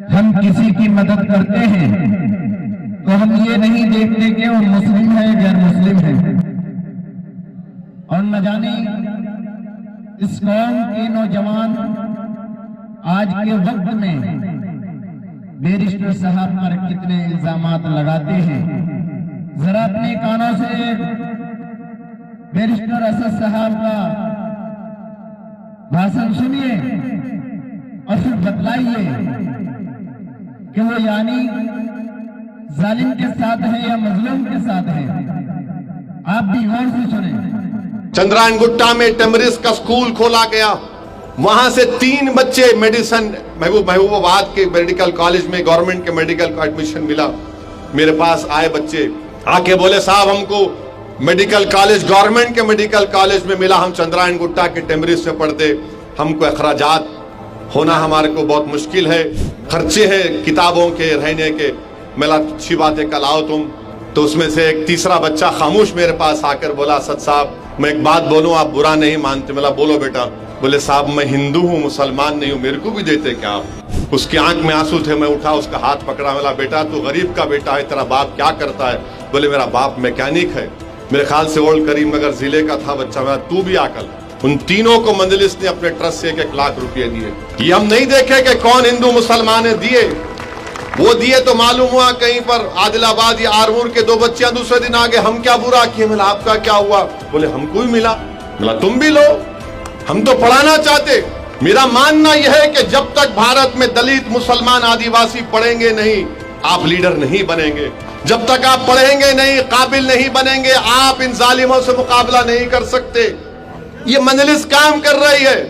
हम किसी की मदद करते हैं तो हम ये नहीं देखते कि वो मुस्लिम है गैर मुस्लिम है। और न जाने इस कौम के नौजवान आज के वक्त में बैरिस्टर साहब पर कितने इल्जामात लगाते हैं। जरा अपने कानों से बैरिस्टर असद साहब का भाषण सुनिए और फिर बतलाइए कि वो यानी जालिम के साथ है या मजलूम के साथ है। आप भी गौर से सुने। चंद्रायन गुट्टा में टेमरिस का स्कूल खोला गया, वहां से 3 बच्चे मेडिसिन महबूबाबाद के मेडिकल कॉलेज में गवर्नमेंट के मेडिकल का एडमिशन मिला। मेरे पास आए बच्चे आके बोले साहब हमको मेडिकल कॉलेज गवर्नमेंट के मेडिकल कॉलेज में मिला, हम चंद्रायन गुट्टा के टेमरिस में पढ़ते, हमको अखराजात होना हमारे को बहुत मुश्किल है, खर्चे हैं किताबों के रहने के। मेरा अच्छी बात है कल आओ तुम। तो उसमें से एक तीसरा बच्चा खामोश मेरे पास आकर बोला असद साहब मैं एक बात बोलूं आप बुरा नहीं मानते। मेरा बोलो बेटा। बोले साहब मैं हिंदू हूँ मुसलमान नहीं हूँ, मेरे को भी देते क्या आप। उसकी आंख में आंसू थे। मैं उठा उसका हाथ पकड़ा, मेरा बेटा तू गरीब का बेटा है, तेरा बाप क्या करता है। बोले मेरा बाप मैकेनिक है, मेरे ख्याल से ओल्ड करीम नगर जिले का था बच्चा। मेरा तू भी आकर। उन तीनों को मंजलिस ने अपने ट्रस्ट से 1-1 लाख रुपए दिए। ये हम नहीं देखे कि कौन हिंदू मुसलमान है, दिए वो दिए तो मालूम हुआ कहीं पर आदिलाबाद या आरमूर के 2 बच्चियां दूसरे दिन आगे हम क्या बुरा किए। मिला आपका क्या हुआ। बोले हमको भी मिला। मिला तुम भी लो, हम तो पढ़ाना चाहते। मेरा मानना यह है कि जब तक भारत में दलित मुसलमान आदिवासी पढ़ेंगे नहीं आप लीडर नहीं बनेंगे। जब तक आप पढ़ेंगे नहीं काबिल नहीं बनेंगे आप इन जालिमों से मुकाबला नहीं कर सकते। ये मंजलिस काम कर रही है।